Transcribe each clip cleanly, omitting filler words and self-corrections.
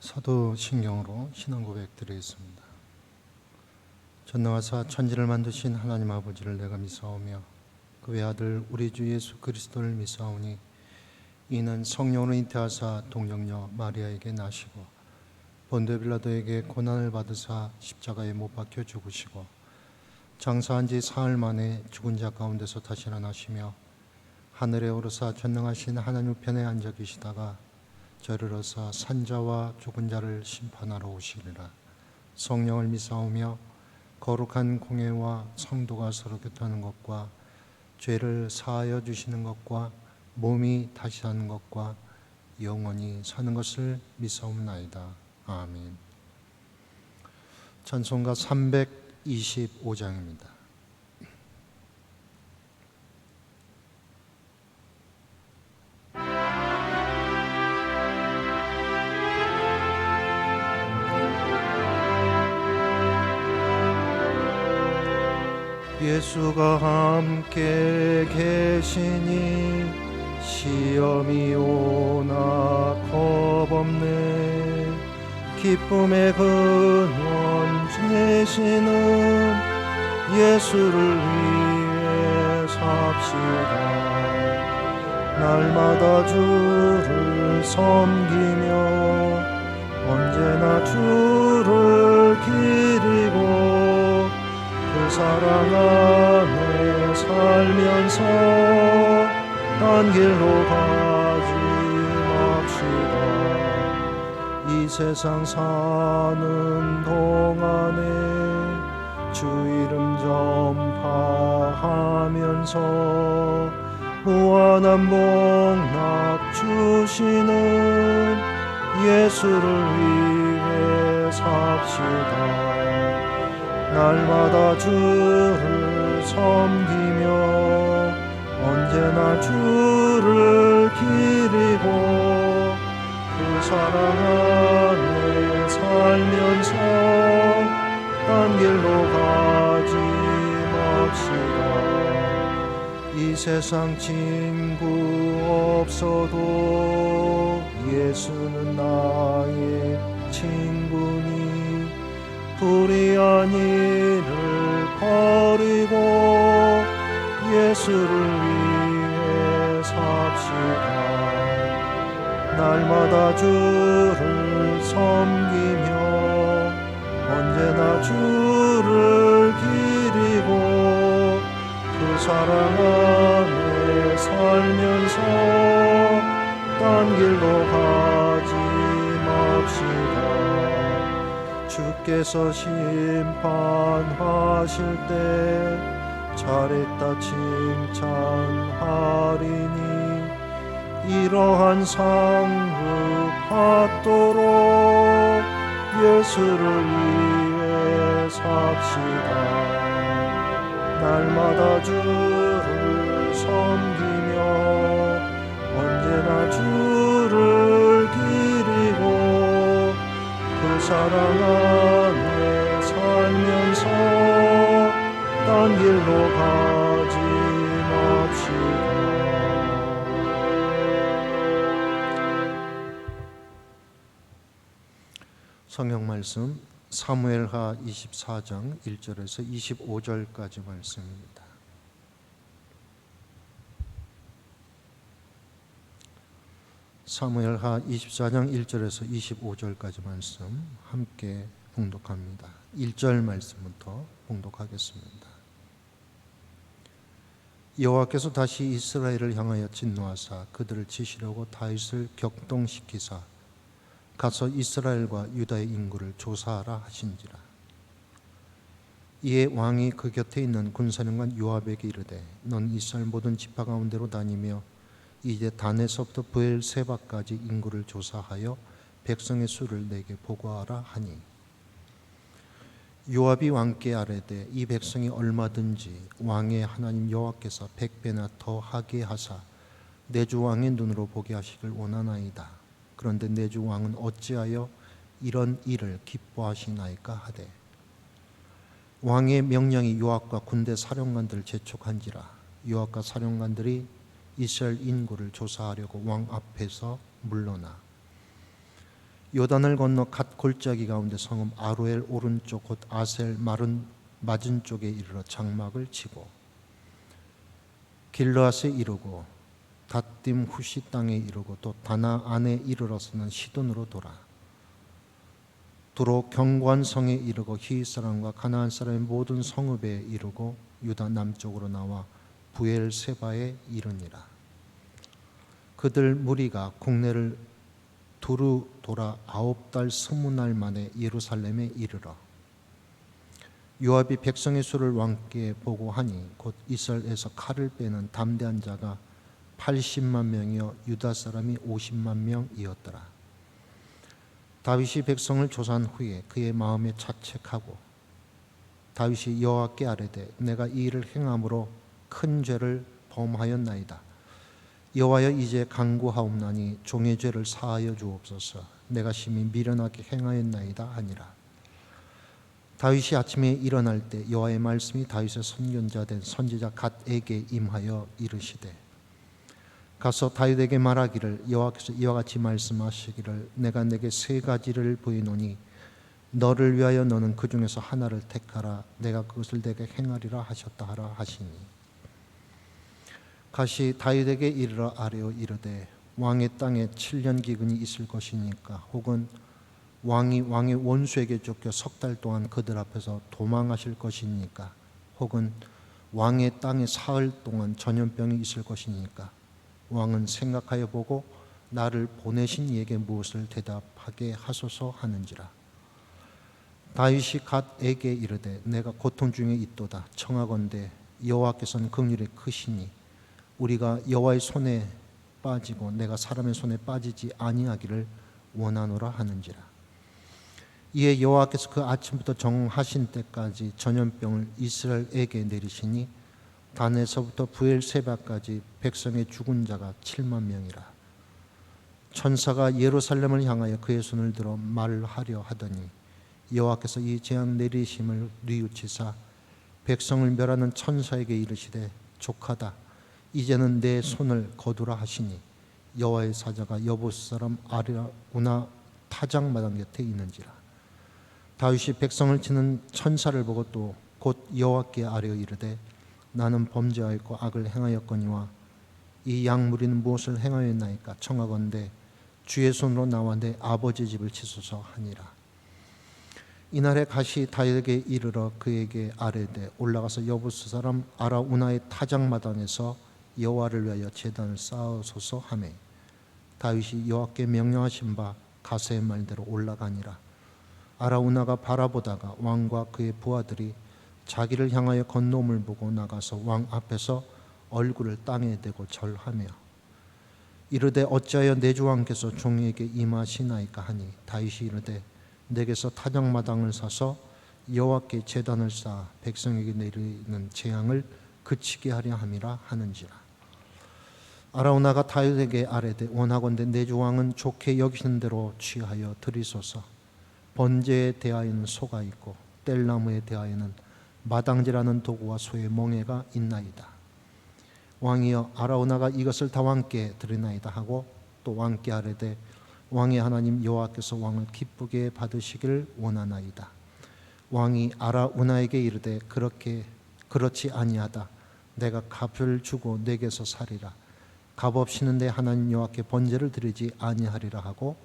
사도신경으로 신앙 고백 드리겠습니다. 전능하사 천지를 만드신 하나님 아버지를 내가 믿사오며 그 외아들 우리 주 예수 그리스도를 믿사오니 이는 성령으로 잉태하사 동정녀 마리아에게 나시고 본디오 빌라도에게 고난을 받으사 십자가에 못 박혀 죽으시고 장사한 지 사흘 만에 죽은 자 가운데서 다시 일어나시며 하늘에 오르사 전능하신 하나님 우편에 앉아 계시다가 저리로서 산자와 죽은 자를 심판하러 오시리라. 성령을 믿사오며 거룩한 공예와 성도가 서로 교통하는 것과 죄를 사하여 주시는 것과 몸이 다시 사는 것과 영원히 사는 것을 믿사옵나이다. 아멘. 찬송가 325장입니다. 예수가 함께 계시니 시험이 오나 겁없네. 기쁨의 근원 되시는 예수를 위해 삽시다. 날마다 주를 섬기며 언제나 주를 기리고 그 사랑 안에 살면서 딴 길로 가지 맙시다. 이 세상 사는 동안에 주 이름 전파하면서 무한한 복락 주시는 예수를 위해 삽시다. 날마다 주를 섬기며 언제나 주를 기리고 그 사랑 안에 살면서 딴 길로 가지 맙시다. 이 세상 친구 없어도 예수는 나의 친구니 불의한 일을 버리고 예수를 위해 삽시다. 날마다 주를 섬기며 언제나 주를 기리고 그 사랑 안에 살면서 딴 길로 가지 맙시다. 주께서 심판하실 때 잘했다 칭찬하리니 이러한 상급 받도록 예수를 위해 삽시다. 날마다 주를 섬기며 언제나 주를 기리고 그 사랑 안에 살면서 딴 길로 가지 맙시다. 성경 말씀 사무엘하 24장 1절에서 25절까지 말씀입니다. 사무엘하 24장 1절에서 25절까지 말씀 함께 봉독합니다. 1절 말씀부터 봉독하겠습니다. 여호와께서 다시 이스라엘을 향하여 진노하사 그들을 치시려고 다윗을 격동시키사 가서 이스라엘과 유다의 인구를 조사하라 하신지라. 이에 왕이 그 곁에 있는 군사령관 요압에게 이르되 넌 이스라엘 모든 지파 가운데로 다니며 이제 단에서부터 브엘세바까지 인구를 조사하여 백성의 수를 내게 보고하라 하니 요압이 왕께 아뢰되 이 백성이 얼마든지 왕의 하나님 여호와께서 100배나 더 하게 하사 내 주 왕의 눈으로 보게 하시길 원하나이다. 그런데 내 주 왕은 어찌하여 이런 일을 기뻐하시나이까 하되 왕의 명령이 요압과 군대 사령관들을 재촉한지라. 요압과 사령관들이 이스라엘 인구를 조사하려고 왕 앞에서 물러나 요단을 건너 갓 골짜기 가운데 성읍 아로엘 오른쪽 곧 아셀 맞은 쪽에 이르러 장막을 치고 길르앗에 이르고 닷딤 후시 땅에 이르고 또 다나 안에 이르러서는 시돈으로 돌아 두로 견고한 성에 이르고 히윗 사람과 가나안 사람의 모든 성읍에 이르고 유다 남쪽으로 나와 부엘세바에 이르니라. 그들 무리가 국내를 두루 돌아 9달 20날 만에 예루살렘에 이르러 요압이 백성의 수를 왕께 보고하니 곧 이스라엘에서 칼을 빼는 담대한 자가 80만 명이요 유다 사람이 50만 명이었더라. 다윗이 백성을 조사한 후에 그의 마음에 자책하고 다윗이 여호와께 아뢰되 내가 이 일을 행함으로 큰 죄를 범하였나이다. 여호와여 이제 간구하옵나니 종의 죄를 사하여 주옵소서. 내가 심히 미련하게 행하였나이다 하니라. 다윗이 아침에 일어날 때 여호와의 말씀이 다윗의 선견자 된 선지자 갓에게 임하여 이르시되 가서 다윗에게 말하기를 여호와께서 이와 같이 말씀하시기를 내가 내게 세 가지를 보이노니 너를 위하여 너는 그 중에서 하나를 택하라. 내가 그것을 내게 행하리라 하셨다 하라 하시니 갓이 다윗에게 이르러 아뢰어 이르되 왕의 땅에 7년 기근이 있을 것이니까 혹은 왕이 왕의 원수에게 쫓겨 3달 동안 그들 앞에서 도망하실 것이니까 혹은 왕의 땅에 사흘 동안 전염병이 있을 것이니까 왕은 생각하여 보고 나를 보내신 이에게 무엇을 대답하게 하소서 하는지라. 다윗이 갓에게 이르되 내가 고통 중에 있도다. 청하건대 여호와께서는 긍휼히 크시니 우리가 여호와의 손에 빠지고 내가 사람의 손에 빠지지 아니하기를 원하노라 하는지라. 이에 여호와께서 그 아침부터 정하신 때까지 전염병을 이스라엘에게 내리시니 단에서부터 부엘세바까지 백성의 죽은 자가 7만 명이라. 천사가 예루살렘을 향하여 그의 손을 들어 말을 하려 하더니 여호와께서 이 재앙 내리심을 뉘우치사 백성을 멸하는 천사에게 이르시되 족하다. 이제는 내 손을 거두라 하시니 여호와의 사자가 여부스 사람 아라우나 타작마당 곁에 있는지라. 다윗이 백성을 치는 천사를 보고 또 곧 여호와께 아뢰어 이르되 나는 범죄하였고 악을 행하였거니와 이 양무리는 무엇을 행하였나이까. 청하건대 주의 손으로 나와 내 아버지 집을 치소서 하니라. 이날에 갓이 다윗에게 이르러 그에게 아뢰되 올라가서 여부스 사람 아라우나의 타작마당에서 여호와를 위하여 제단을 쌓으소서 하매 다윗이 여호와께 명령하신 바 갓의 말대로 올라가니라. 아라우나가 바라보다가 왕과 그의 부하들이 자기를 향하여 건너옴을 보고 나가서 왕 앞에서 얼굴을 땅에 대고 절하며 이르되 어찌하여 내 주 왕께서 종에게 임하시나이까 하니 다윗이 이르되 내게서 타작마당을 사서 여호와께 제단을 쌓아 백성에게 내리는 재앙을 그치게 하려 함이라 하는지라. 아라우나가 다윗에게 아뢰되 원하건대 내 주 왕은 좋게 여기시는 대로 취하여 드리소서. 번제에 대하여는 소가 있고 뗄나무에 대하여는 마당질하는 도구와 소의 멍에가 있나이다. 왕이여 아라우나가 이것을 다 왕께 드리나이다 하고 또 왕께 아뢰되 왕의 하나님 여호와께서 왕을 기쁘게 받으시기를 원하나이다. 왕이 아라우나에게 이르되 그렇지 아니하다. 내가 값을 주고 내게서 살이라. 값 없이는 내 하나님 여호와께 번제를 드리지 아니하리라 하고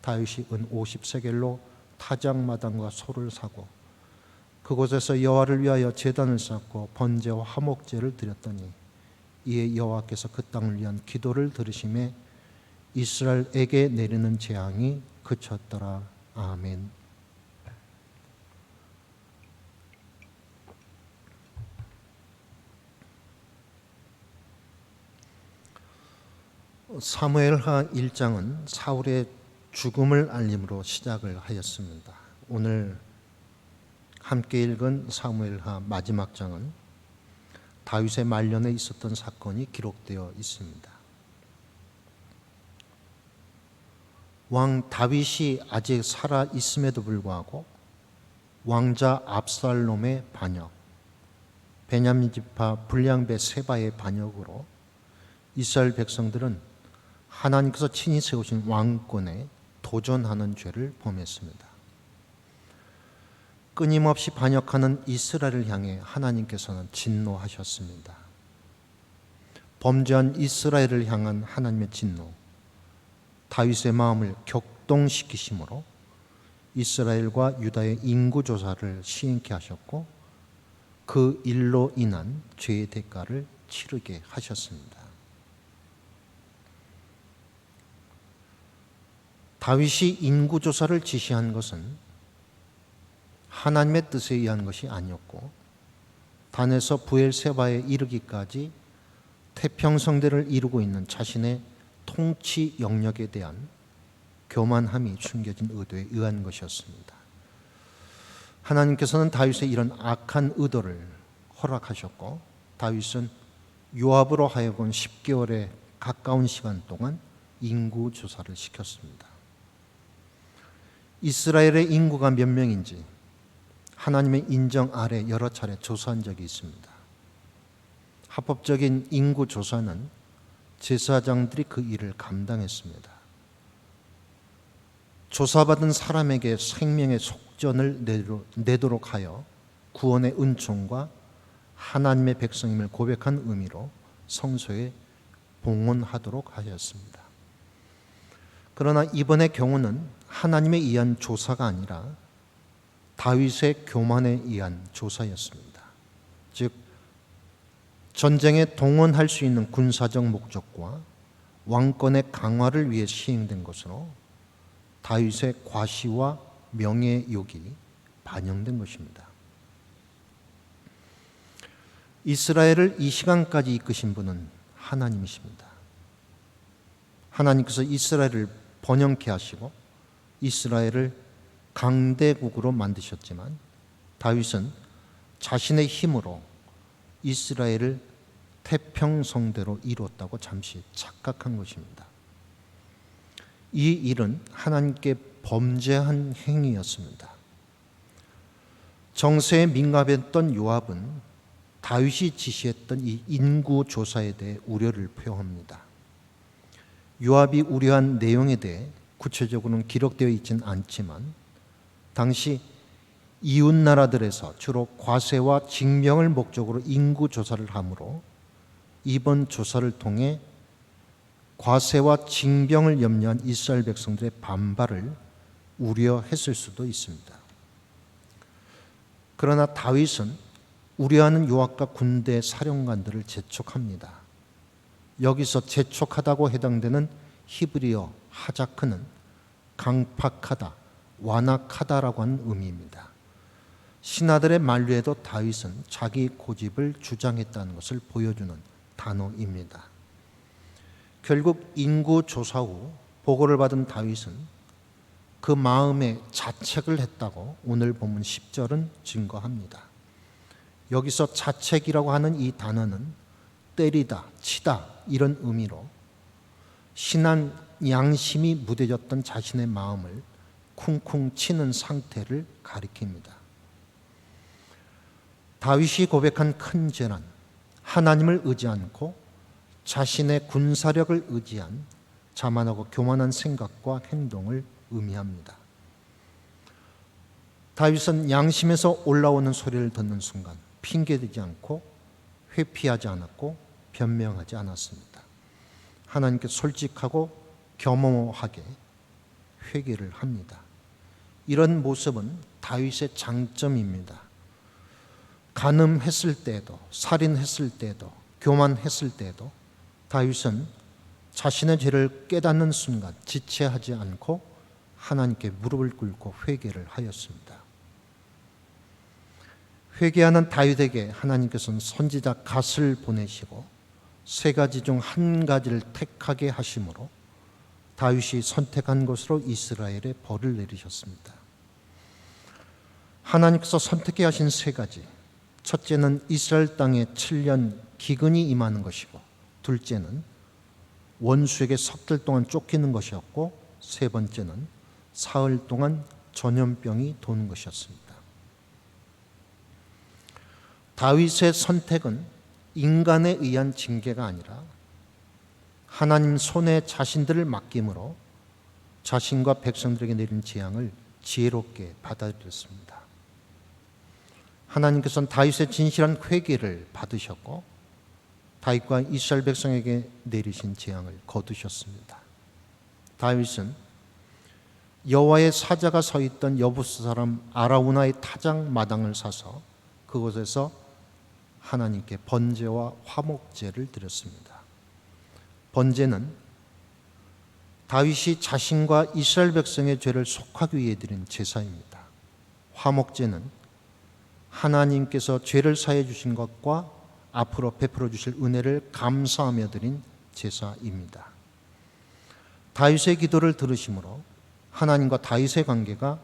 다윗이 은 50세겔로 타작마당과 소를 사고 그곳에서 여호와를 위하여 제단을 쌓고 번제와 화목제를 드렸더니 이에 여호와께서 그 땅을 위한 기도를 들으심에 이스라엘에게 내리는 재앙이 그쳤더라. 아멘. 사무엘하 1장은 사울의 죽음을 알림으로 시작을 하였습니다. 오늘 함께 읽은 사무엘하 마지막 장은 다윗의 말년에 있었던 사건이 기록되어 있습니다. 왕 다윗이 아직 살아 있음에도 불구하고 왕자 압살롬의 반역, 베냐민 지파 불량배 세바의 반역으로 이스라엘 백성들은 하나님께서 친히 세우신 왕권에 도전하는 죄를 범했습니다. 끊임없이 반역하는 이스라엘을 향해 하나님께서는 진노하셨습니다. 범죄한 이스라엘을 향한 하나님의 진노, 다윗의 마음을 격동시키심으로 이스라엘과 유다의 인구조사를 시행케 하셨고 그 일로 인한 죄의 대가를 치르게 하셨습니다. 다윗이 인구조사를 지시한 것은 하나님의 뜻에 의한 것이 아니었고 단에서 브엘세바에 이르기까지 태평성대를 이루고 있는 자신의 통치 영역에 대한 교만함이 숨겨진 의도에 의한 것이었습니다. 하나님께서는 다윗의 이런 악한 의도를 허락하셨고 다윗은 요압으로 하여금 10개월에 가까운 시간 동안 인구조사를 시켰습니다. 이스라엘의 인구가 몇 명인지 하나님의 인정 아래 여러 차례 조사한 적이 있습니다. 합법적인 인구조사는 제사장들이 그 일을 감당했습니다. 조사받은 사람에게 생명의 속전을 내도록 하여 구원의 은총과 하나님의 백성임을 고백한 의미로 성소에 봉헌하도록 하였습니다. 그러나 이번의 경우는 하나님에 의한 조사가 아니라 다윗의 교만에 의한 조사였습니다. 즉 전쟁에 동원할 수 있는 군사적 목적과 왕권의 강화를 위해 시행된 것으로 다윗의 과시와 명예욕이 반영된 것입니다. 이스라엘을 이 시간까지 이끄신 분은 하나님이십니다. 하나님께서 이스라엘을 번영케 하시고 이스라엘을 강대국으로 만드셨지만 다윗은 자신의 힘으로 이스라엘을 태평성대로 이루었다고 잠시 착각한 것입니다. 이 일은 하나님께 범죄한 행위였습니다. 정세에 민감했던 요압은 다윗이 지시했던 이 인구조사에 대해 우려를 표합니다. 요압이 우려한 내용에 대해 구체적으로는 기록되어 있지는 않지만 당시 이웃 나라들에서 주로 과세와 징병을 목적으로 인구조사를 하므로 이번 조사를 통해 과세와 징병을 염려한 이스라엘 백성들의 반발을 우려했을 수도 있습니다. 그러나 다윗은 우려하는 요압과 군대 사령관들을 재촉합니다. 여기서 재촉하다고 해당되는 히브리어 하자크는 강팍하다, 완악하다라고 하는 의미입니다. 신하들의 만류에도 다윗은 자기 고집을 주장했다는 것을 보여주는 단어입니다. 결국 인구조사 후 보고를 받은 다윗은 그 마음에 자책을 했다고 오늘 본문 10절은 증거합니다. 여기서 자책이라고 하는 이 단어는 때리다, 치다 이런 의미로 신앙 양심이 무뎌졌던 자신의 마음을 쿵쿵 치는 상태를 가리킵니다. 다윗이 고백한 큰 죄는 하나님을 의지 않고 자신의 군사력을 의지한 자만하고 교만한 생각과 행동을 의미합니다. 다윗은 양심에서 올라오는 소리를 듣는 순간 핑계대지 않고 회피하지 않았고 변명하지 않았습니다. 하나님께 솔직하고 겸허하게 회개를 합니다. 이런 모습은 다윗의 장점입니다. 간음했을 때에도, 살인했을 때에도, 교만했을 때에도 다윗은 자신의 죄를 깨닫는 순간 지체하지 않고 하나님께 무릎을 꿇고 회개를 하였습니다. 회개하는 다윗에게 하나님께서는 선지자 갓을 보내시고 세 가지 중 한 가지를 택하게 하심으로 다윗이 선택한 것으로 이스라엘에 벌을 내리셨습니다. 하나님께서 선택해 하신 세 가지, 첫째는 이스라엘 땅에 7년 기근이 임하는 것이고 둘째는 원수에게 석 달 동안 쫓기는 것이었고 세 번째는 사흘 동안 전염병이 도는 것이었습니다. 다윗의 선택은 인간에 의한 징계가 아니라 하나님 손에 자신들을 맡김으로 자신과 백성들에게 내린 재앙을 지혜롭게 받아들였습니다. 하나님께서는 다윗의 진실한 회개를 받으셨고 다윗과 이스라엘 백성에게 내리신 재앙을 거두셨습니다. 다윗은 여호와의 사자가 서 있던 여부스 사람 아라우나의 타작 마당을 사서 그곳에서 하나님께 번제와 화목제를 드렸습니다. 번제는 다윗이 자신과 이스라엘 백성의 죄를 속하기 위해 드린 제사입니다. 화목제는 하나님께서 죄를 사해 주신 것과 앞으로 베풀어 주실 은혜를 감사하며 드린 제사입니다. 다윗의 기도를 들으심으로 하나님과 다윗의 관계가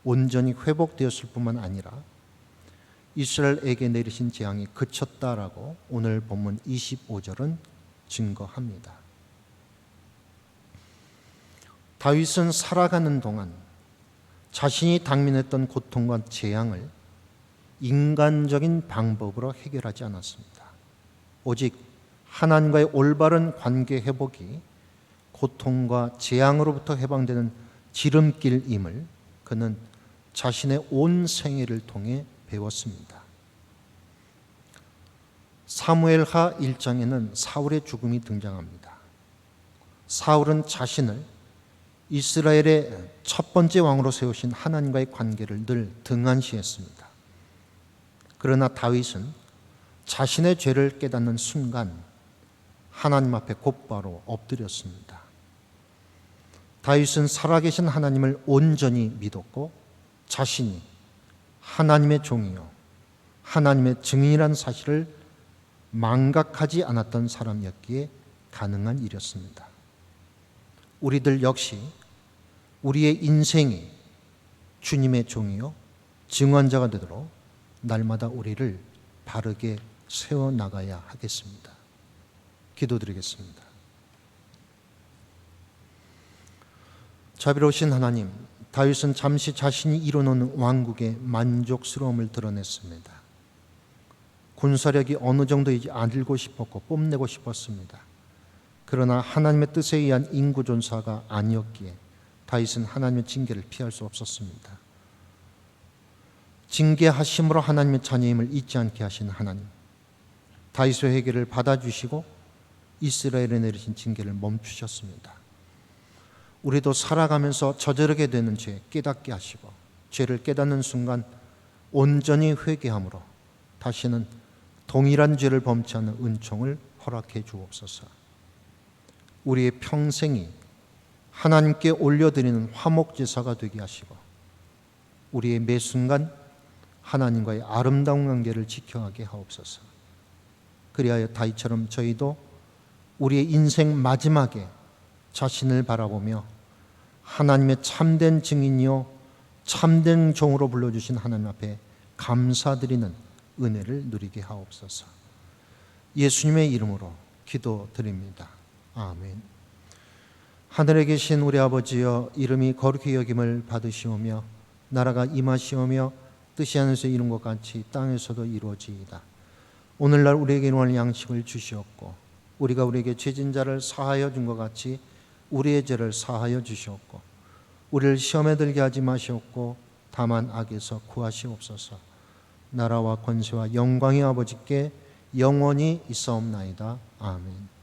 온전히 회복되었을 뿐만 아니라 이스라엘에게 내리신 재앙이 그쳤다라고 오늘 본문 25절은 증거합니다. 다윗은 살아가는 동안 자신이 당면했던 고통과 재앙을 인간적인 방법으로 해결하지 않았습니다. 오직 하나님과의 올바른 관계 회복이 고통과 재앙으로부터 해방되는 지름길임을 그는 자신의 온 생애를 통해 배웠습니다. 사무엘하 1장에는 사울의 죽음이 등장합니다. 사울은 자신을 이스라엘의 첫 번째 왕으로 세우신 하나님과의 관계를 늘 등한시했습니다. 그러나 다윗은 자신의 죄를 깨닫는 순간 하나님 앞에 곧바로 엎드렸습니다. 다윗은 살아계신 하나님을 온전히 믿었고 자신이 하나님의 종이요 하나님의 증인이라는 사실을 망각하지 않았던 사람이었기에 가능한 일이었습니다. 우리들 역시 우리의 인생이 주님의 종이요 증언자가 되도록 날마다 우리를 바르게 세워나가야 하겠습니다. 기도드리겠습니다. 자비로우신 하나님, 다윗은 잠시 자신이 이뤄놓은 왕국의 만족스러움을 드러냈습니다. 군사력이 어느 정도인지 알고 싶었고 뽐내고 싶었습니다. 그러나 하나님의 뜻에 의한 인구존사가 아니었기에 다윗은 하나님의 징계를 피할 수 없었습니다. 징계하심으로 하나님의 자녀임을 잊지 않게 하신 하나님, 다윗의 회개를 받아주시고 이스라엘에 내리신 징계를 멈추셨습니다. 우리도 살아가면서 저지르게 되는 죄 깨닫게 하시고 죄를 깨닫는 순간 온전히 회개함으로 다시는 동일한 죄를 범치 않는 은총을 허락해 주옵소서. 우리의 평생이 하나님께 올려드리는 화목제사가 되게 하시고 우리의 매 순간 하나님과의 아름다운 관계를 지켜가게 하옵소서. 그리하여 다윗처럼 저희도 우리의 인생 마지막에 자신을 바라보며 하나님의 참된 증인이요 참된 종으로 불러주신 하나님 앞에 감사드리는 은혜를 누리게 하옵소서. 예수님의 이름으로 기도드립니다. 아멘. 하늘에 계신 우리 아버지여, 이름이 거룩히 여김을 받으시오며 나라가 임하시오며 뜻이 하늘에서 이룬 것 같이 땅에서도 이루어지이다. 오늘날 우리에게 일용할 양식을 주시옵고 우리가 우리에게 죄진 자를 사하여 준 것 같이 우리의 죄를 사하여 주시옵고 우리를 시험에 들게 하지 마시옵고 다만 악에서 구하시옵소서. 나라와 권세와 영광이 아버지께 영원히 있사옵나이다. 아멘.